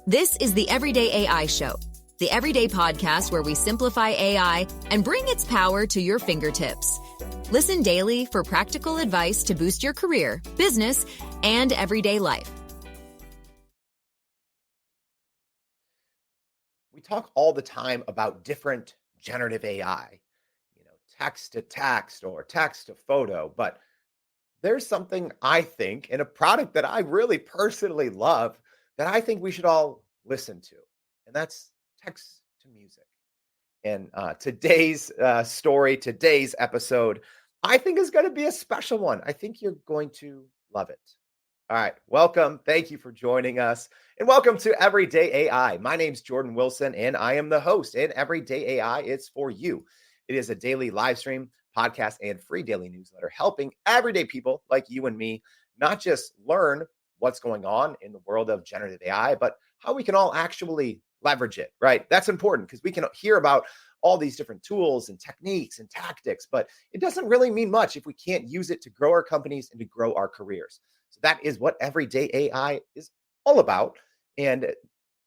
This is the Everyday AI Show, the everyday podcast where we simplify AI and bring its power to your fingertips. Listen daily for practical advice to boost your career, business, and everyday life. We talk all the time about different generative AI, text to text or text to photo, but there's something I think in a product that I really personally love that I think we should all listen to, and that's text to music. And today's episode, I think is going to be a special one. I think you're going to love it. All right, welcome. Thank you for joining us, and welcome to Everyday AI. My name's Jordan Wilson, and I am the host. And Everyday AI, it's for you. It is a daily live stream, podcast, and free daily newsletter helping everyday people like you and me not just learn what's going on in the world of generative AI, but how we can all actually leverage it, right? That's important because we can hear about all these different tools and techniques and tactics, but it doesn't really mean much if we can't use it to grow our companies and to grow our careers. So that is what Everyday AI is all about. And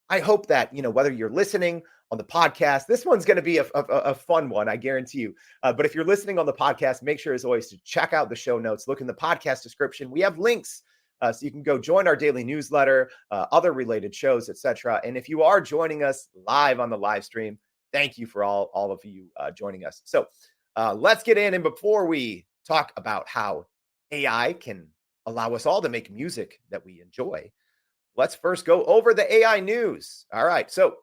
I hope that, whether you're listening on the podcast, this one's going to be a fun one, I guarantee you. But if you're listening on the podcast, make sure as always to check out the show notes, look in the podcast description. We have links so you can go join our daily newsletter, other related shows, etc. And if you are joining us live on the live stream, thank you for all of you joining us. So let's get in. And before we talk about how AI can allow us all to make music that we enjoy, let's first go over the AI news. All right. So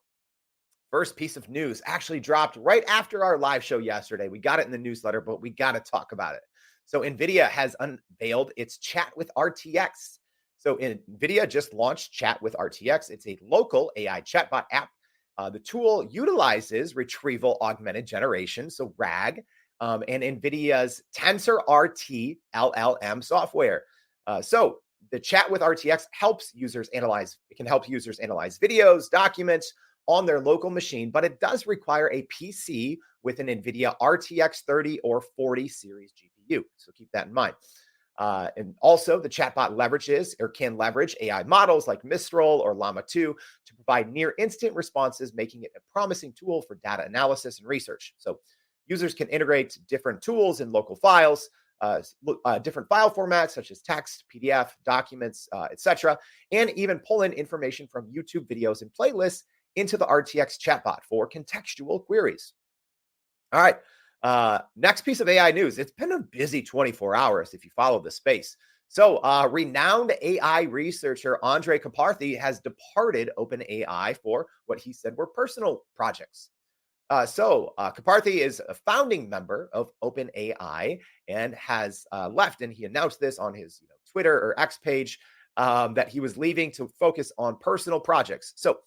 first piece of news actually dropped right after our live show yesterday. We got it in the newsletter, but we got to talk about it. So NVIDIA has unveiled its Chat with RTX. So NVIDIA just launched Chat with RTX. It's a local AI chatbot app. The tool utilizes retrieval augmented generation, so RAG, and NVIDIA's TensorRT LLM software. So the Chat with RTX helps users analyze videos, documents on their local machine, but it does require a PC with an NVIDIA RTX 30 or 40 series GPU. So keep that in mind. And also the chatbot can leverage AI models like Mistral or Llama 2 to provide near instant responses, making it a promising tool for data analysis and research. So users can integrate different tools in local files, different file formats such as text, PDF, documents, etc., and even pull in information from YouTube videos and playlists into the RTX chatbot for contextual queries. All right. Next piece of AI news. It's been a busy 24 hours if you follow the space. So renowned AI researcher Andre Karpathy has departed OpenAI for what he said were personal projects. Karpathy is a founding member of OpenAI and has left, and he announced this on his Twitter or X page that he was leaving to focus on personal projects. So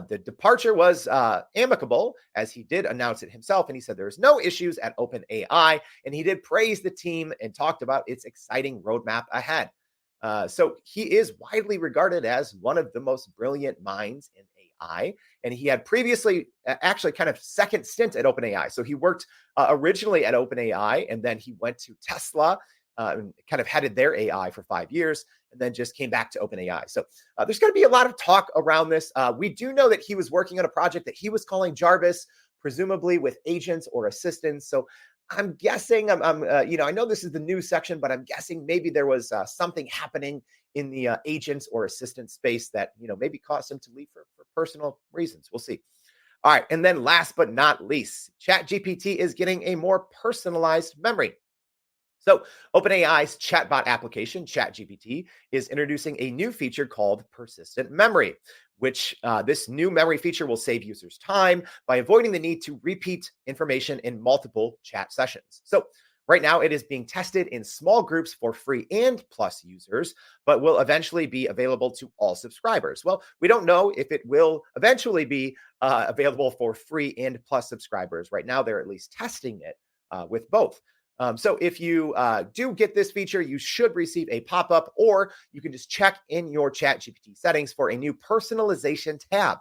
the departure was amicable, as he did announce it himself, and he said there's no issues at OpenAI, and he did praise the team and talked about its exciting roadmap ahead. So he is widely regarded as one of the most brilliant minds in AI, and he had previously actually kind of second stint at OpenAI. So he worked originally at OpenAI, and then he went to Tesla and kind of headed their AI for 5 years, and then just came back to OpenAI. So there's going to be a lot of talk around this. We do know that he was working on a project that he was calling Jarvis, presumably with agents or assistants. So I'm guessing, I know this is the news section, but I'm guessing maybe there was something happening in the agents or assistant space that, maybe caused him to leave for personal reasons. We'll see. All right. And then last but not least, ChatGPT is getting a more personalized memory. So OpenAI's chatbot application, ChatGPT, is introducing a new feature called persistent memory, which this new memory feature will save users time by avoiding the need to repeat information in multiple chat sessions. So right now it is being tested in small groups for free and plus users, but will eventually be available to all subscribers. Well, we don't know if it will eventually be available for free and plus subscribers. Right now, they're at least testing it with both. So if you do get this feature, you should receive a pop-up, or you can just check in your ChatGPT settings for a new personalization tab.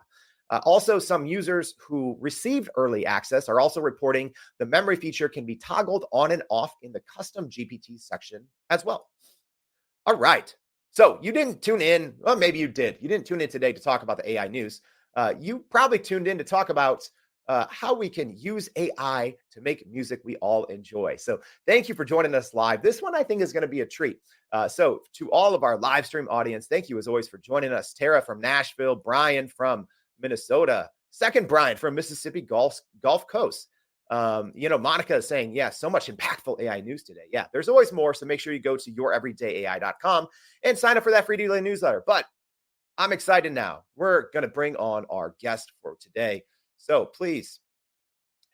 Also, some users who received early access are also reporting the memory feature can be toggled on and off in the custom GPT section as well. All right. So you didn't tune in. Well, maybe you did. You didn't tune in today to talk about the AI news. You probably tuned in to talk about how we can use AI to make music we all enjoy. So thank you for joining us live. This one I think is going to be a treat. So to all of our live stream audience, thank you as always for joining us. Tara from Nashville, Brian from Minnesota, second Brian from Mississippi Gulf Coast. Monica is saying, yeah, so much impactful AI news today. Yeah, there's always more. So make sure you go to youreverydayai.com and sign up for that free daily newsletter. But I'm excited now. We're going to bring on our guest for today. So please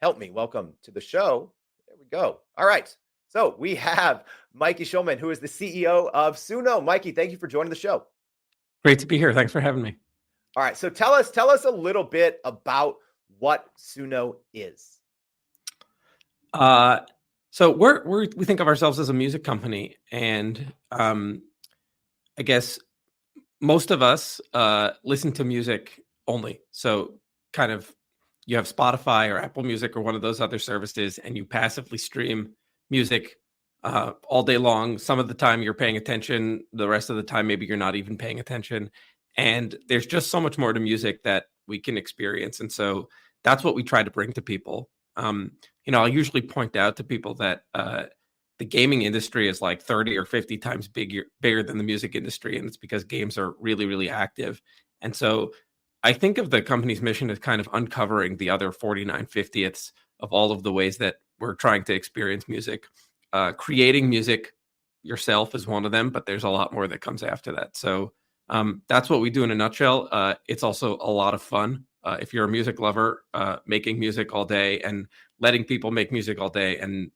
help me welcome to the show. There we go. All right. So we have Mikey Shulman, who is the CEO of Suno. Mikey, thank you for joining the show. Great to be here. Thanks for having me. All right. So tell us a little bit about what Suno is. So we think of ourselves as a music company, and I guess most of us listen to music only. So kind of you have Spotify or Apple Music or one of those other services, and you passively stream music all day long. Some of the time you're paying attention. The rest of the time, maybe you're not even paying attention. And there's just so much more to music that we can experience. And so that's what we try to bring to people. I'll usually point out to people that the gaming industry is like 30 or 50 times bigger than the music industry. And it's because games are really, really active. And so I think of the company's mission as kind of uncovering the other 49/50ths of all of the ways that we're trying to experience music. Creating music yourself is one of them, but there's a lot more that comes after that. So that's what we do in a nutshell. It's also a lot of fun. If you're a music lover, making music all day and letting people make music all day and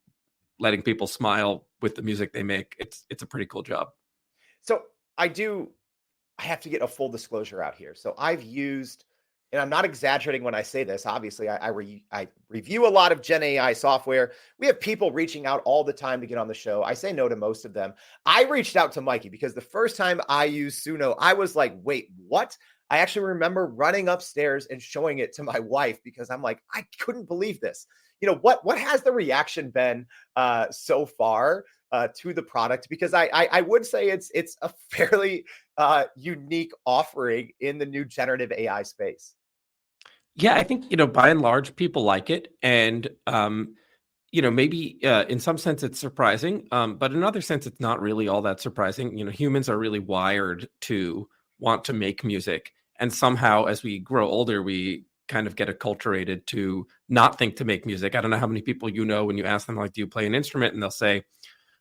letting people smile with the music they make, it's a pretty cool job. So I have to get a full disclosure out here. So I've used, and I'm not exaggerating when I say this, obviously I review a lot of GenAI software. We have people reaching out all the time to get on the show. I say no to most of them. I reached out to Mikey because the first time I used Suno, I was like, wait, what? I actually remember running upstairs and showing it to my wife because I'm like, I couldn't believe this. What has the reaction been so far to the product? Because I would say it's a fairly unique offering in the new generative AI space. Yeah, I think, by and large, people like it. And, maybe in some sense it's surprising, but in other sense, it's not really all that surprising. Humans are really wired to want to make music. And somehow as we grow older, we kind of get acculturated to not think to make music. I don't know how many people, when you ask them, like, do you play an instrument? And they'll say,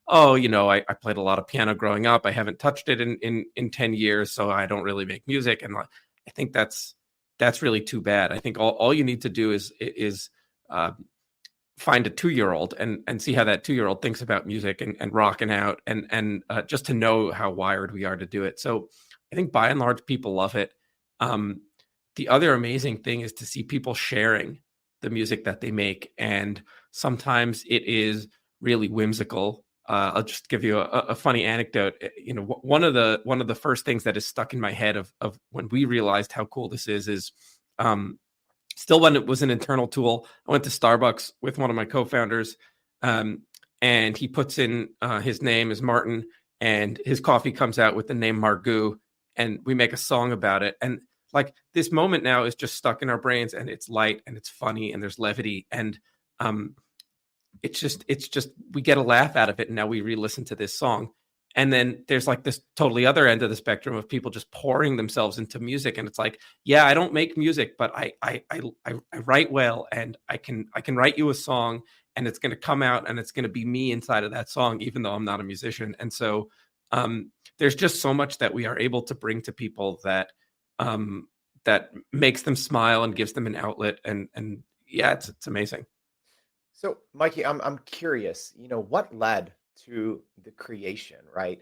oh, I played a lot of piano growing up. I haven't touched it in 10 years, so I don't really make music. And I think that's really too bad. I think all you need to do is find a 2-year-old and see how that 2-year-old thinks about music and rocking out and just to know how wired we are to do it. So I think by and large, people love it. The other amazing thing is to see people sharing the music that they make. And sometimes it is really whimsical. I'll just give you a funny anecdote. One of the first things that is stuck in my head of when we realized how cool this is still when it was an internal tool. I went to Starbucks with one of my co-founders, and he puts in his name as Martin, and his coffee comes out with the name Margoo, and we make a song about it. And like this moment now is just stuck in our brains, and it's light and it's funny and there's levity, and it's just we get a laugh out of it, and now we re-listen to this song. And then there's like this totally other end of the spectrum of people just pouring themselves into music, and it's like, yeah, I don't make music, but I write well, and I can write you a song, and it's going to come out, and it's going to be me inside of that song, even though I'm not a musician. And so there's just so much that we are able to bring to people that makes them smile and gives them an outlet, and yeah, it's amazing. So, Mikey, I'm curious, what led to the creation, right?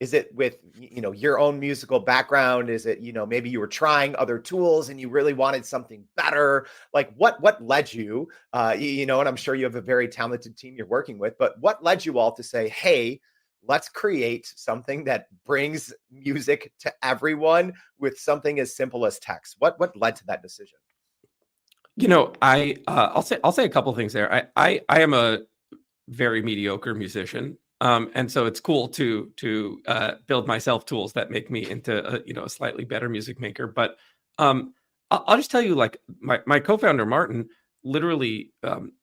Is it with, your own musical background? Is it, maybe you were trying other tools and you really wanted something better? Like what led you, and I'm sure you have a very talented team you're working with, but what led you all to say, hey, let's create something that brings music to everyone with something as simple as text? What led to that decision? I'll say a couple of things there. I am a very mediocre musician, And so it's cool to build myself tools that make me into a slightly better music maker. But I'll just tell you, like my co-founder Martin literally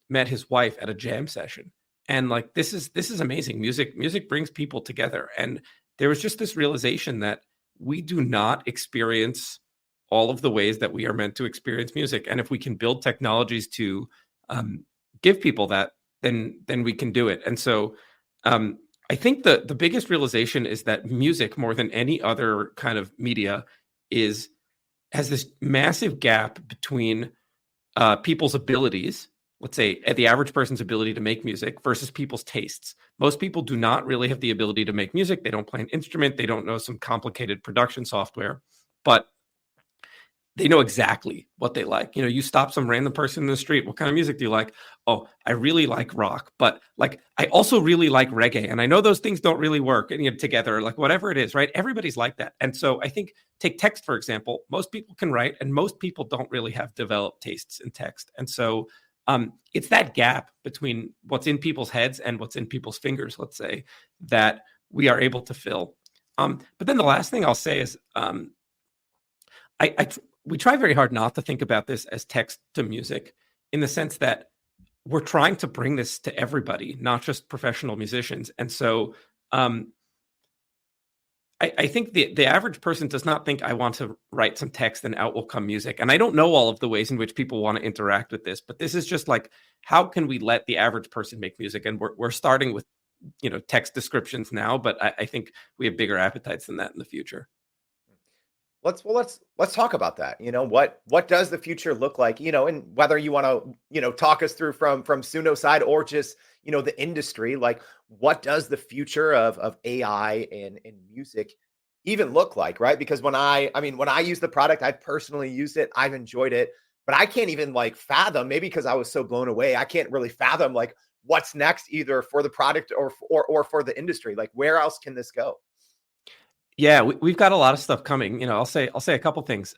met his wife at a jam session, and like this is amazing. Music brings people together, and there was just this realization that we do not experience all of the ways that we are meant to experience music, and if we can build technologies to give people that, then we can do it. And so I think the biggest realization is that music, more than any other kind of media, has this massive gap between people's abilities, let's say the average person's ability to make music versus people's tastes. Most people do not really have the ability to make music. They don't play an instrument. They don't know some complicated production software, but they know exactly what they like. You stop some random person in the street. What kind of music do you like? Oh, I really like rock, but like I also really like reggae. And I know those things don't really work together, like whatever it is, right? Everybody's like that. And so I think take text, for example. Most people can write, and most people don't really have developed tastes in text. And so it's that gap between what's in people's heads and what's in people's fingers, let's say, that we are able to fill. But then the last thing I'll say is we try very hard not to think about this as text to music, in the sense that we're trying to bring this to everybody, not just professional musicians. And so I think the average person does not think I want to write some text and out will come music. And I don't know all of the ways in which people want to interact with this, but this is just like, how can we let the average person make music? And we're starting with, text descriptions now, but I think we have bigger appetites than that in the future. Let's talk about that. What does the future look like? And whether you want to, talk us through from Suno side or just, the industry, like what does the future of AI and music even look like, right? Because when I use the product, I've personally used it, I've enjoyed it, but I can't even like fathom, maybe because I was so blown away, I can't really fathom like what's next, either for the product or for the industry. Like where else can this go? Yeah, we've got a lot of stuff coming. I'll say a couple things.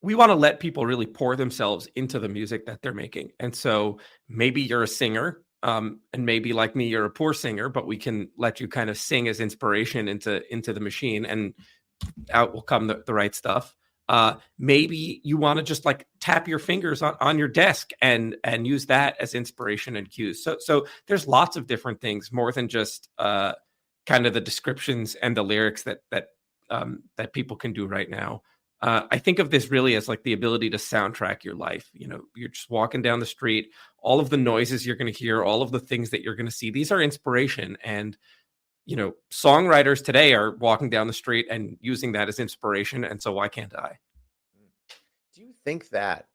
We want to let people really pour themselves into the music that they're making. And so maybe you're a singer, and maybe like me, you're a poor singer, but we can let you kind of sing as inspiration into the machine, and out will come the right stuff. Maybe you want to just like tap your fingers on your desk and use that as inspiration and cues. So there's lots of different things, more than just kind of the descriptions and the lyrics that people can do right now. I think of this really as like the ability to soundtrack your life. You're just walking down the street, all of the noises you're going to hear, all of the things that you're going to see, these are inspiration. And, songwriters today are walking down the street and using that as inspiration. And so why can't I? Do you think that,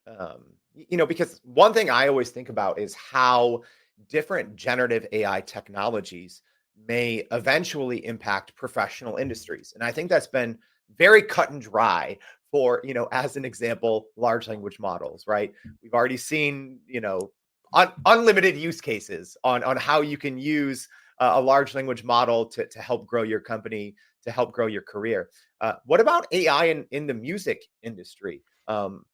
because one thing I always think about is how different generative AI technologies may eventually impact professional industries. And I think that's been very cut and dry for, as an example, large language models, right? We've already seen, unlimited use cases on how you can use a large language model to help grow your company, to help grow your career. What about AI in the music industry? I'm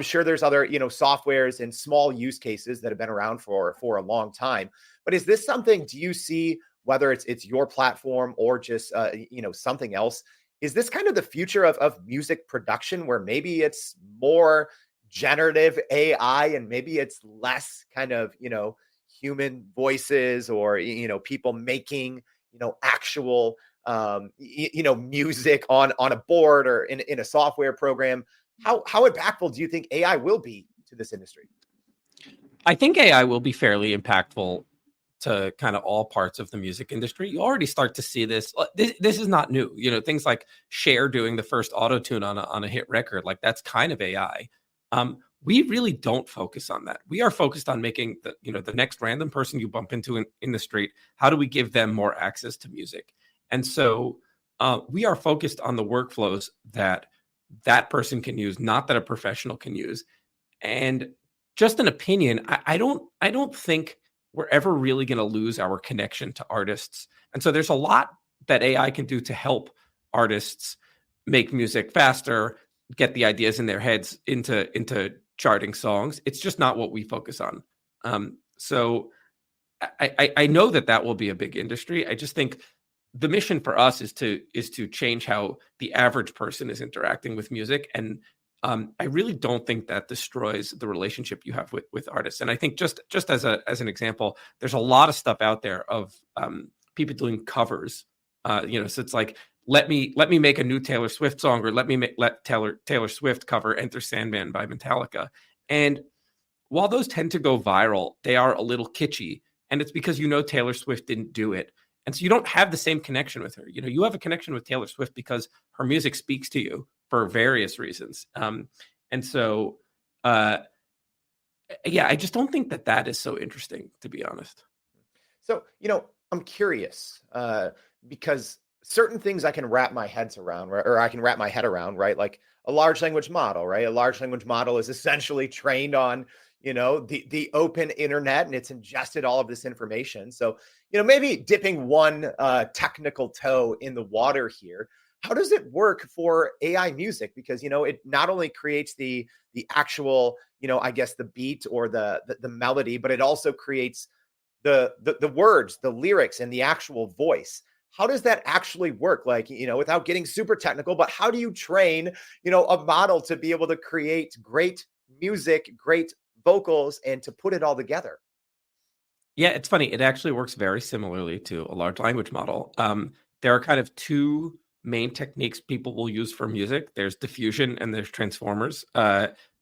sure there's other, softwares and small use cases that have been around for a long time. But is this something, do you see, whether it's your platform or just, something else, is this kind of the future of music production, where maybe it's more generative AI and maybe it's less kind of, human voices or, people making, actual, music on a board or in a software program? How impactful do you think AI will be to this industry? I think AI will be fairly impactful to kind of all parts of the music industry. You already start to see this. This is not new. Things like Cher doing the first auto tune on a hit record, like that's kind of AI. We really don't focus on that. We are focused on making the next random person you bump into in the street, how do we give them more access to music? And so we are focused on the workflows that person can use, not that a professional can use. And just an opinion, I don't think we're ever really going to lose our connection to artists. And so there's a lot that AI can do to help artists make music faster, get the ideas in their heads into charting songs. It's just not what we focus on. So I know that will be a big industry. I just think the mission for us is to change how the average person is interacting with music, and I really don't think that destroys the relationship you have with artists. And I think just as an example, there's a lot of stuff out there of people doing covers. So it's like, let me make a new Taylor Swift song, or let Taylor Swift cover Enter Sandman by Metallica. And while those tend to go viral, they are a little kitschy, and it's because Taylor Swift didn't do it. And so you don't have the same connection with her. You have a connection with Taylor Swift because her music speaks to you for various reasons. And so, I just don't think that is so interesting, to be honest. So, I'm curious because certain things I can wrap my head around, right? Like a large language model, right? A large language model is essentially trained on, the open internet, and it's ingested all of this information. So, maybe dipping one technical toe in the water here. How does it work for AI music? Because, it not only creates the actual, I guess the beat or the melody, but it also creates the words, the lyrics, and the actual voice. How does that actually work? Like, without getting super technical, but how do you train, a model to be able to create great music, great vocals, and to put it all together? Yeah, it's funny. It actually works very similarly to a large language model. There are kind of two main techniques people will use for music. There's diffusion and there's transformers.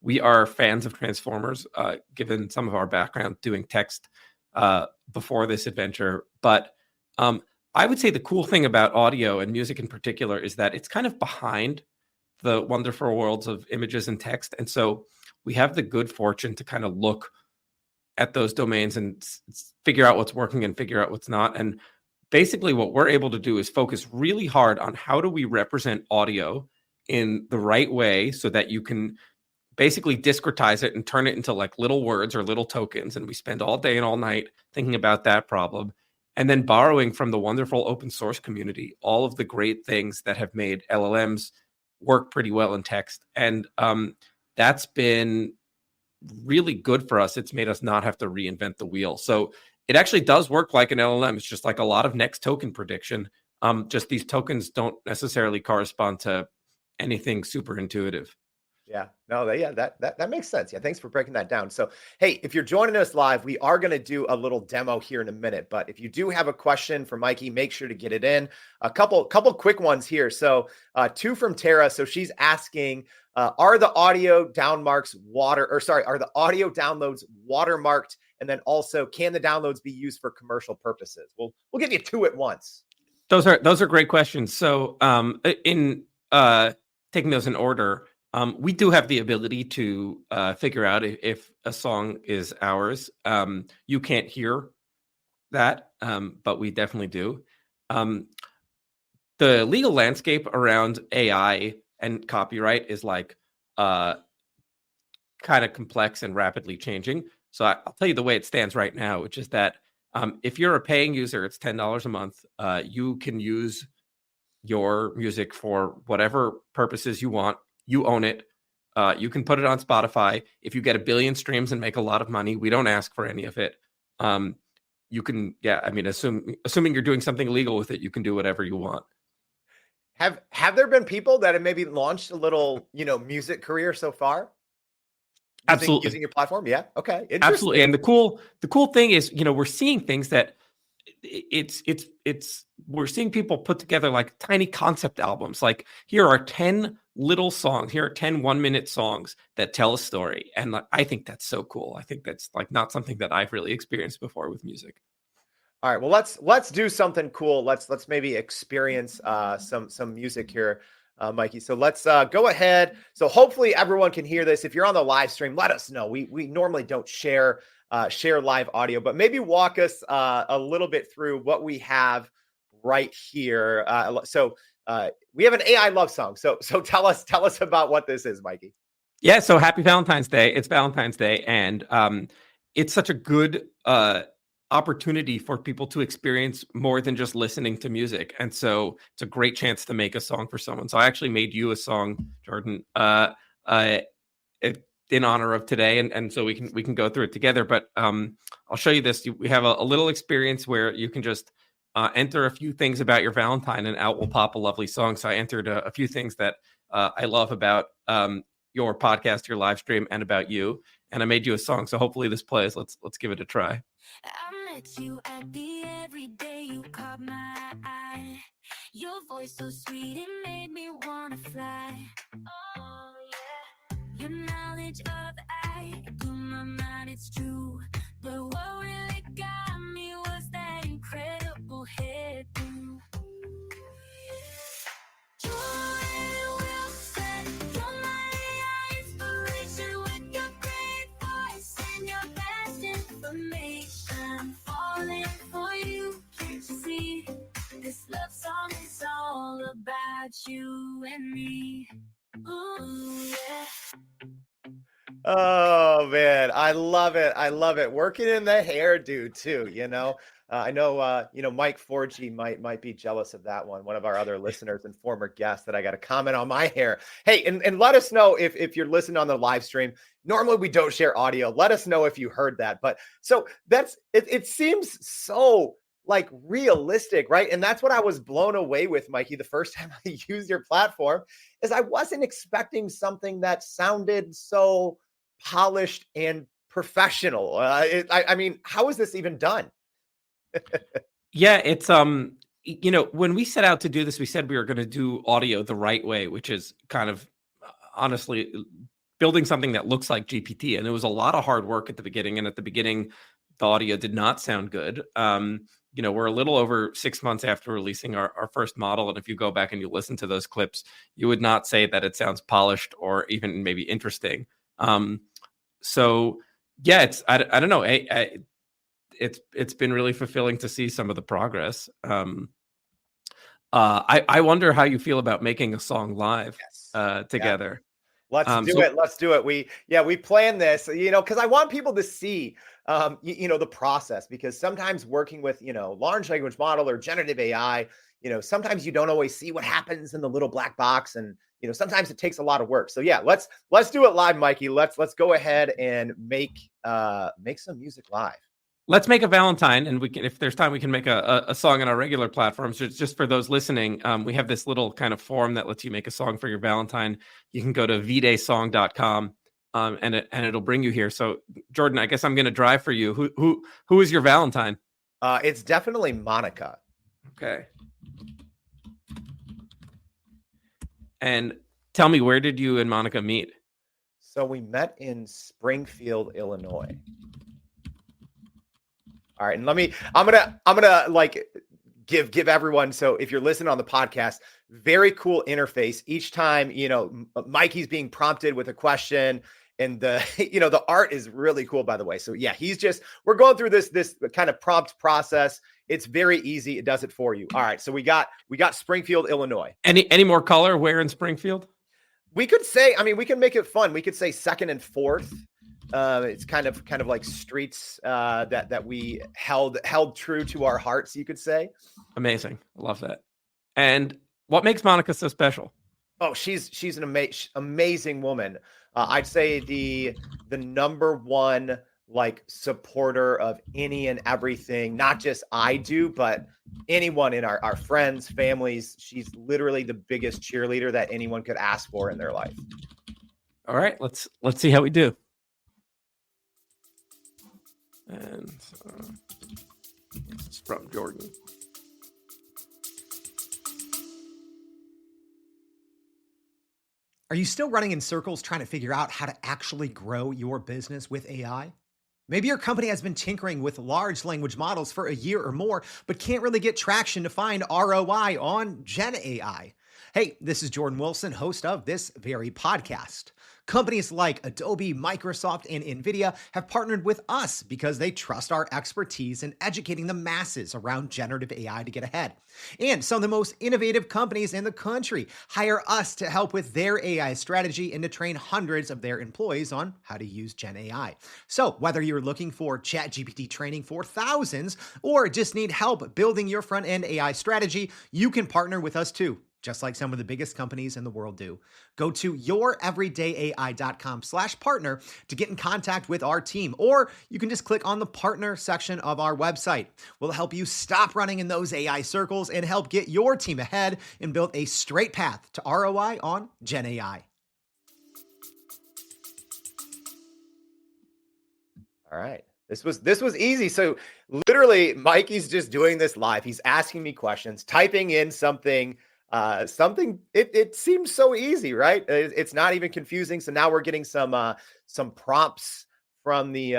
We are fans of transformers, given some of our background doing text before this adventure. But I would say the cool thing about audio and music in particular is that it's kind of behind the wonderful worlds of images and text. And so we have the good fortune to kind of look at those domains and figure out what's working and figure out what's not. And basically what we're able to do is focus really hard on how do we represent audio in the right way so that you can basically discretize it and turn it into like little words or little tokens. And we spend all day and all night thinking about that problem. And then borrowing from the wonderful open source community, all of the great things that have made LLMs work pretty well in text. And that's been really good for us. It's made us not have to reinvent the wheel. So it actually does work like an LLM. It's just like a lot of next token prediction. Just these tokens don't necessarily correspond to anything super intuitive. Yeah, no, that makes sense. Yeah, thanks for breaking that down. So, hey, if you're joining us live, we are going to do a little demo here in a minute. But if you do have a question for Mikey, make sure to get it in. A couple quick ones here. So, two from Tara. So she's asking, are the audio downloads watermarked? And then also, can the downloads be used for commercial purposes? We'll give you two at once. Those are great questions. So, in taking those in order. We do have the ability to figure out if a song is ours. You can't hear that, but we definitely do. The legal landscape around AI and copyright is like kind of complex and rapidly changing. So I'll tell you the way it stands right now, which is that if you're a paying user, it's $10 a month. You can use your music for whatever purposes you want. You own it. You can put it on Spotify. If you get 1 billion streams and make a lot of money, we don't ask for any of it. You can, assuming you're doing something illegal with it, you can do whatever you want. Have there been people that have maybe launched a little, music career so far? Absolutely. Using your platform? Yeah. Okay. Absolutely. And the cool thing is, we're seeing things that we're seeing people put together like tiny concept albums. Like, here are 10 little songs. Here are 10 1-minute songs that tell a story. And like, I think that's so cool. I think that's like not something that I've really experienced before with music. All right. Well, let's do something cool. Let's maybe experience some music here, Mikey. So let's go ahead. So hopefully everyone can hear this. If you're on the live stream, let us know. We normally don't share live audio, but maybe walk us a little bit through what we have right here. So we have an AI love song. So tell us about what this is, Mikey. Yeah. So happy Valentine's Day. It's Valentine's Day. And it's such a good opportunity for people to experience more than just listening to music. And so it's a great chance to make a song for someone. So I actually made you a song, Jordan. in honor of today, and so we can go through it together. But I'll show you this. We have a little experience where you can just enter a few things about your Valentine, and out will pop a lovely song. So I entered a few things that I love about your podcast, your live stream, and about you. And I made you a song. So hopefully this plays. Let's give it a try. I met you at the everyday, you caught my eye. Your voice so sweet, it made me wanna fly. Oh yeah. Your knowledge of I blew my mind, it's true. But what really got me was that incredible hairdo. Jordan Wilson, you're my AI inspiration with your great voice and your best information. Falling for you, can't you see? This love song is all about you and me. Ooh, yeah. Oh man, I love it. I love it. Working in the hairdo too, I know Mike Forgy might be jealous of that one of our other listeners and former guests that I got to comment on my hair. Hey, and let us know if you're listening on the live stream. Normally we don't share audio. Let us know if you heard that. But so that's it seems so like realistic, right? And that's what I was blown away with, Mikey, the first time I used your platform, is I wasn't expecting something that sounded so polished and professional. I mean, how is this even done? Yeah, it's when we set out to do this, we said we were going to do audio the right way, which is kind of honestly building something that looks like GPT. And it was a lot of hard work at the beginning. And at the beginning, the audio did not sound good. We're a little over 6 months after releasing our first model. And if you go back and you listen to those clips, you would not say that it sounds polished or even maybe interesting. So yeah, I don't know. It's been really fulfilling to see some of the progress. I wonder how you feel about making a song live together. Yeah. Let's do it. We planned this, because I want people to see, the process, because sometimes working with, large language model or generative AI, sometimes you don't always see what happens in the little black box, and, sometimes it takes a lot of work. So yeah, let's do it live, Mikey. Let's go ahead and make some music live. Let's make a Valentine, and we can, if there's time, we can make a song on our regular platforms. Just for those listening, we have this little kind of form that lets you make a song for your Valentine. You can go to vdaysong.com, and it'll bring you here. So, Jordan, I guess I'm going to drive for you. Who is your Valentine? It's definitely Monica. Okay. And tell me, where did you and Monica meet? So we met in Springfield, Illinois. All right, and I'm gonna like give everyone. So if you're listening on the podcast, very cool interface. Each time, Mikey's being prompted with a question, and the art is really cool, by the way. So yeah, we're going through this kind of prompt process. It's very easy. It does it for you. All right, so we got Springfield, Illinois. Any more color? Where in Springfield? We could say, we can make it fun. We could say 2nd and 4th. It's kind of like streets that we held true to our hearts, you could say. Amazing. I love that. And what makes Monica so special? Oh, she's an amazing woman. I'd say the number one like supporter of any and everything, not just I do, but anyone in our friends, families. She's literally the biggest cheerleader that anyone could ask for in their life. All right, let's see how we do. And this is from Jordan. Are you still running in circles trying to figure out how to actually grow your business with AI? Maybe your company has been tinkering with large language models for a year or more, but can't really get traction to find ROI on GenAI. Hey, this is Jordan Wilson, host of this very podcast. Companies like Adobe, Microsoft, and NVIDIA have partnered with us because they trust our expertise in educating the masses around generative AI to get ahead. And some of the most innovative companies in the country hire us to help with their AI strategy and to train hundreds of their employees on how to use GenAI. So whether you're looking for ChatGPT training for thousands or just need help building your front-end AI strategy, you can partner with us too. just like some of the biggest companies in the world do. Go to youreverydayai.com/partner to get in contact with our team, or you can just click on the partner section of our website. We'll help you stop running in those AI circles and help get your team ahead and build a straight path to ROI on GenAI. All right. This was easy. So literally Mikey's just doing this live. He's asking me questions, typing in something. It seems so easy, right? It's not even confusing. So now we're getting some prompts from the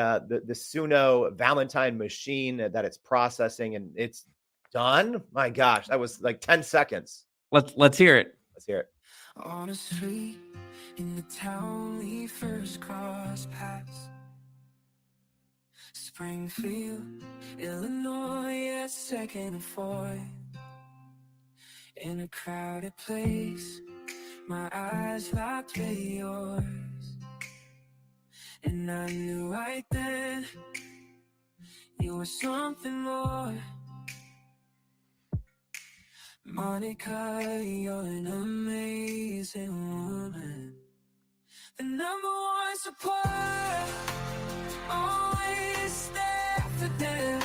Suno Valentine machine that it's processing, and it's done. My gosh, that was like 10 seconds. Let's hear it. Let's hear it. On a street in the town we first crossed paths, Springfield, Illinois, at second and fourth. In a crowded place, my eyes locked with yours, and I knew right then you were something more. Monica, you're an amazing woman, the number one support, always there for them.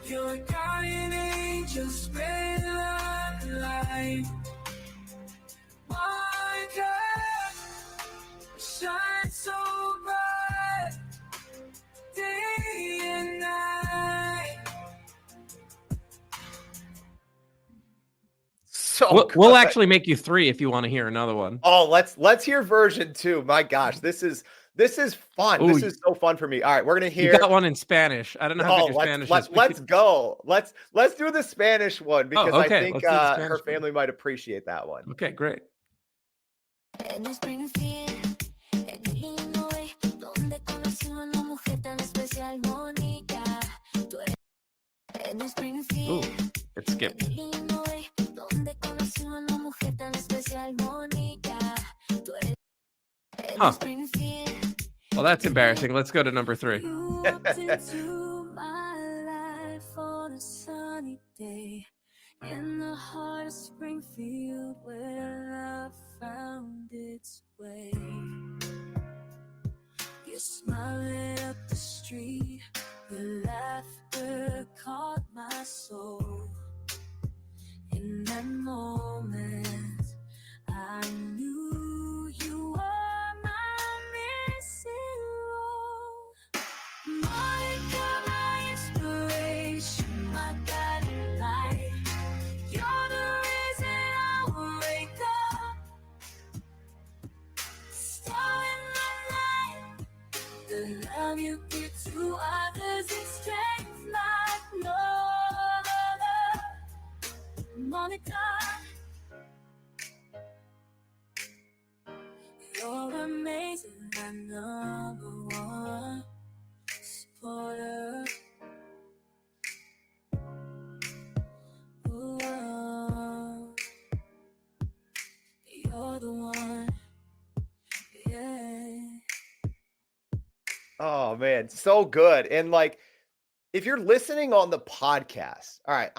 You're a guardian angel, spread love and light. Monica, shine so bright, day and night. So We'll good. actually make you 3 if you want to hear another one. Oh, let's hear version 2. My gosh, this is fun. Ooh, this is so fun for me. All right, we're gonna hear. You got one in Spanish. I don't know how Oh, good your Spanish is. let's go. Let's do the Spanish one because okay. I think Let's do the Spanish her one. family might appreciate that one. Okay, great. En Springfield, en Illinois, donde conocí una mujer tan especial, Mónica. Tú eres. En Ooh, Springfield, it skipped. en Illinois, donde conocí una mujer tan especial, Mónica. Tú eres. En Huh. Springfield, Well, that's embarrassing. Let's go to number 3. you walked into my life on a sunny day in the heart of Springfield, where love found its way. Your smile lit up the street, your laughter caught my soul. In that moment, I knew you were my missing role. Monica, my inspiration, my guiding light. You're the reason I will wake up. Star in the night, the love you give to others is strength like no other. Monica, you're amazing, my number one supporter. Ooh, you're the one, yeah. Oh man, so good. And like, if you're listening on the podcast, all right,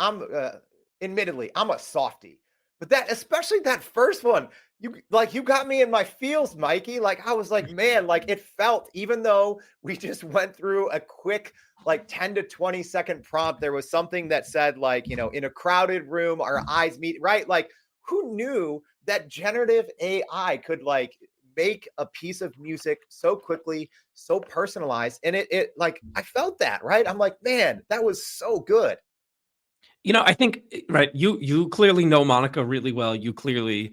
admittedly, I'm a softie, but especially that first one, you got me in my feels, Mikey. Like I was like, man, like it felt, even though we just went through a quick, like 10 to 20 second prompt, there was something that said like, in a crowded room, our eyes meet, right? Like who knew that generative AI could like make a piece of music so quickly, so personalized. And it like, I felt that, right? I'm like, man, that was so good. I think, right, you clearly know Monica really well. You clearly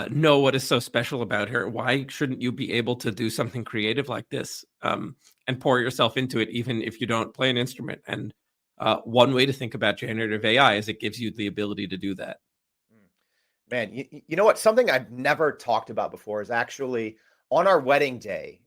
know what is so special about her. Why shouldn't you be able to do something creative like this and pour yourself into it, even if you don't play an instrument? And one way to think about generative AI is it gives you the ability to do that. Man, you know what? Something I've never talked about before is actually on our wedding day.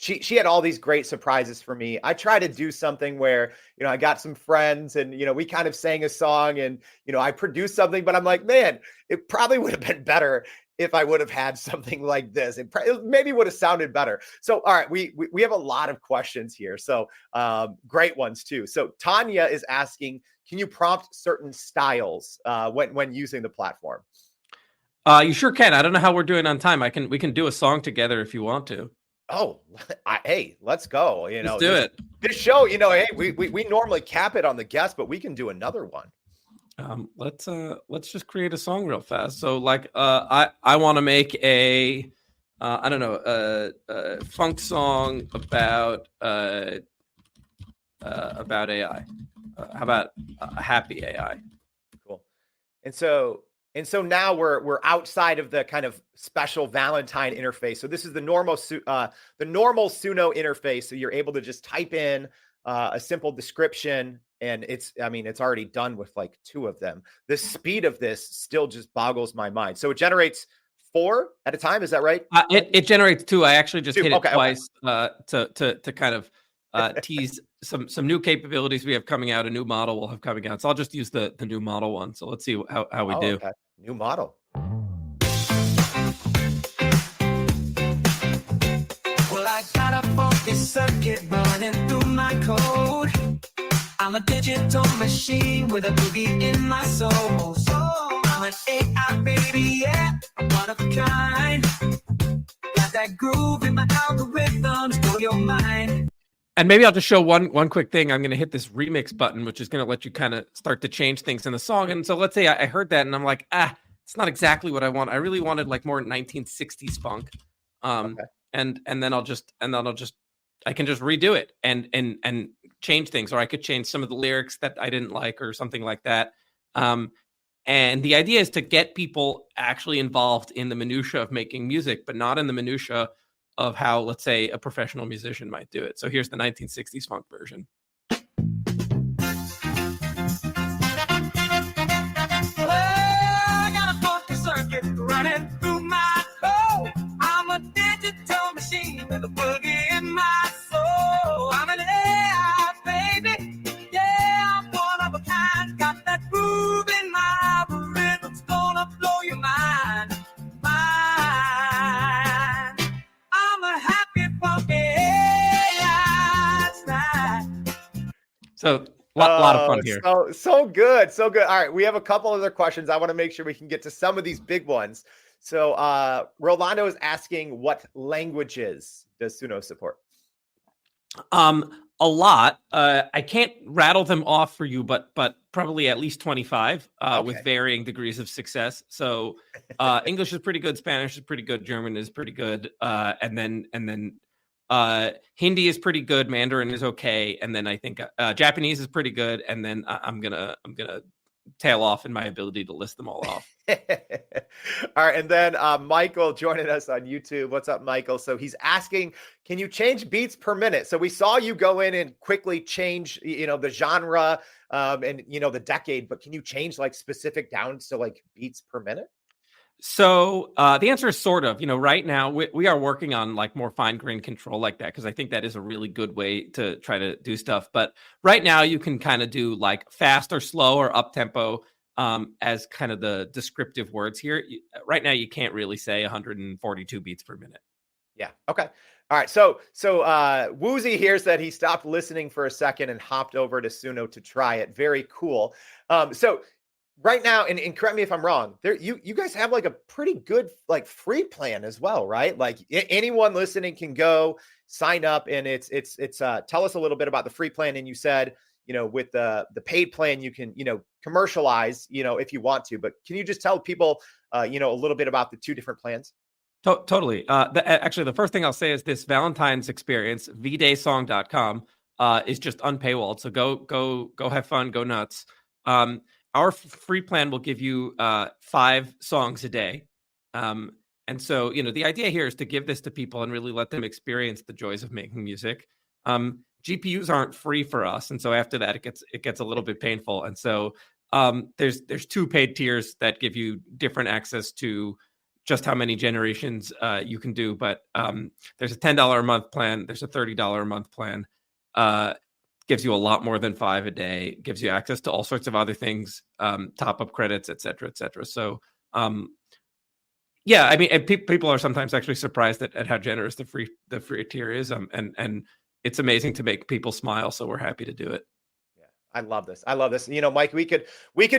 She had all these great surprises for me. I tried to do something where, I got some friends and, we kind of sang a song and, I produced something, but I'm like, man, it probably would have been better if I would have had something like this. It maybe would have sounded better. So, all right, we have a lot of questions here. So, great ones too. So, Tanya is asking, can you prompt certain styles when using the platform? You sure can. I don't know how we're doing on time. We can do a song together if you want to. Oh, hey, let's go. Let's do it. This show, hey, we normally cap it on the guest, but we can do another one. Let's just create a song real fast. So like I want to make a I don't know a funk song about AI. How about a happy AI? Cool. And so now we're outside of the kind of special Valentine interface. So this is the normal Suno interface. So you're able to just type in a simple description, and it's already done with like 2 of them. The speed of this still just boggles my mind. So it generates 4 at a time. Is that right? It generates 2. I actually just 2. hit it twice to kind of tease some new capabilities we have coming out. A new model will have coming out. So I'll just use the new model one. So let's see how we do. Okay. New model. Well, I got a funky circuit running through my code. I'm a digital machine with a boogie in my soul. So I'm an AI baby, yeah, I'm one of a kind. Got that groove in my algorithms, blow your mind. And maybe I'll just show one quick thing. I'm going to hit this remix button, which is going to let you kind of start to change things in the song. And so let's say I heard that and I'm like, it's not exactly what I want. I really wanted like more 1960s funk. Okay. And then I can just redo it and change things, or I could change some of the lyrics that I didn't like or something like that. And the idea is to get people actually involved in the minutia of making music, but not in the minutia of how, let's say, a professional musician might do it. So here's the 1960s funk version. I got a funky circuit running through my code. I'm a digital machine with a boogie in my soul. I'm an AI baby, yeah, I'm one of a kind. Got that groove in my rhythm's gonna blow your mind. I'm a happy funky AI. That's right. So lot of fun here. So good. All right, we have a couple other questions. I want to make sure we can get to some of these big ones. So Rolando is asking, what languages does Suno support? A lot. I can't rattle them off for you, but probably at least 25 with varying degrees of success. So English is pretty good, Spanish is pretty good, German is pretty good, and then Hindi is pretty good, Mandarin is okay, and then I think Japanese is pretty good, and then I'm gonna tail off in my ability to list them all off. All right, and then Michael joining us on YouTube. What's up, Michael? So he's asking, can you change beats per minute? So we saw you go in and quickly change, the genre and the decade, but can you change like specific down to like beats per minute? So the answer is sort of. Right now we are working on like more fine-grained control like that, because I think that is a really good way to try to do stuff. But right now you can kind of do like fast or slow or up tempo as kind of the descriptive words here. Right now you can't really say 142 beats per minute. Yeah. Okay. All right. So Woozy here said he stopped listening for a second and hopped over to Suno to try it. Very cool. So right now, and correct me if I'm wrong, you guys have like a pretty good like free plan as well, right? Like anyone listening can go sign up, and it's tell us a little bit about the free plan. And you said, with the paid plan, you can, commercialize, if you want to, but can you just tell people, a little bit about the 2 different plans? Totally. Actually, the first thing I'll say is this Valentine's experience, vdaysong.com, is just unpaywalled. So go have fun, go nuts. Our free plan will give you 5 songs a day. And so, the idea here is to give this to people and really let them experience the joys of making music. GPUs aren't free for us. And so after that, it gets a little bit painful. And so there's 2 paid tiers that give you different access to just how many generations you can do. But there's a $10 a month plan. There's a $30 a month plan. Gives you a lot more than 5 a day, gives you access to all sorts of other things, top up credits, et cetera, et cetera. So, Yeah, I mean, and people are sometimes actually surprised at how generous the free tier is, and it's amazing to make people smile. So we're happy to do it. Yeah, I love this. I love this. You know, Mike, we could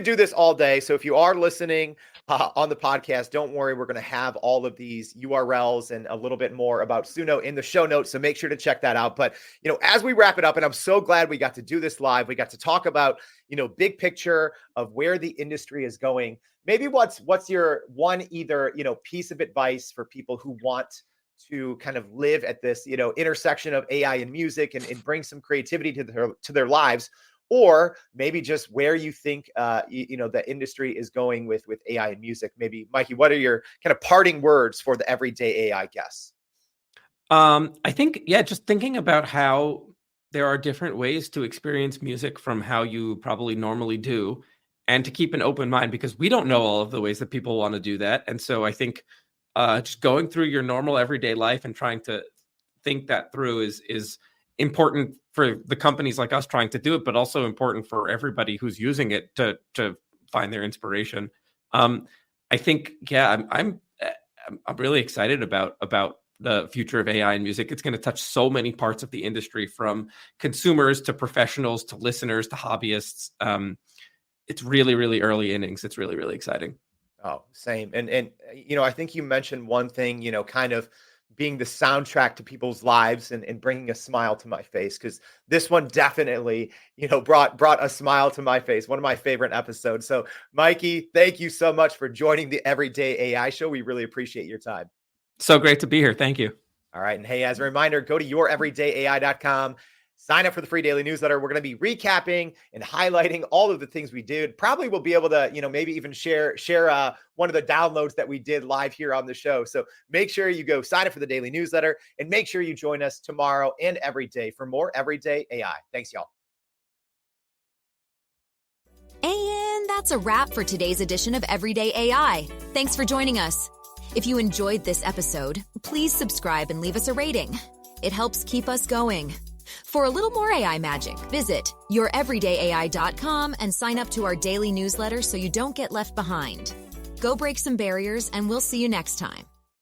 do this all day. So if you are listening on the podcast, don't worry. We're going to have all of these URLs and a little bit more about Suno in the show notes. So make sure to check that out. But, you know, as we wrap it up, and I'm so glad we got to do this live, we got to talk about, you know, big picture of where the industry is going. Maybe what's your one either, you know, piece of advice for people who want to kind of live at this, you know, intersection of AI and music and bring some creativity to their lives, or maybe just where you think, you know, the industry is going with AI and music. Maybe, Mikey, what are your kind of parting words for the everyday AI guests? I think, yeah, just thinking about how there are different ways to experience music from how you probably normally do, and to keep an open mind, because we don't know all of the ways that people want to do that. And so I think just going through your normal everyday life and trying to think that through is important for the companies like us trying to do it, but also important for everybody who's using it to find their inspiration. I think, yeah, I'm really excited about the future of AI and music. It's going to touch so many parts of the industry, from consumers to professionals to listeners to hobbyists. It's really, really early innings. It's really, really exciting. Oh, same. And you know, I think you mentioned one thing, you know, kind of being the soundtrack to people's lives and bringing a smile to my face, because this one definitely, you know, brought a smile to my face. One of my favorite episodes. So, Mikey, thank you so much for joining the Everyday AI Show. We really appreciate your time. So great to be here. Thank you. All right. And hey, as a reminder, go to youreverydayai.com. Sign up for the free daily newsletter. We're going to be recapping and highlighting all of the things we did. Probably we'll be able to, you know, maybe even share one of the downloads that we did live here on the show. So make sure you go sign up for the daily newsletter, and make sure you join us tomorrow and every day for more Everyday AI. Thanks, y'all. And that's a wrap for today's edition of Everyday AI. Thanks for joining us. If you enjoyed this episode, please subscribe and leave us a rating. It helps keep us going. For a little more AI magic, visit youreverydayai.com and sign up to our daily newsletter so you don't get left behind. Go break some barriers, and we'll see you next time.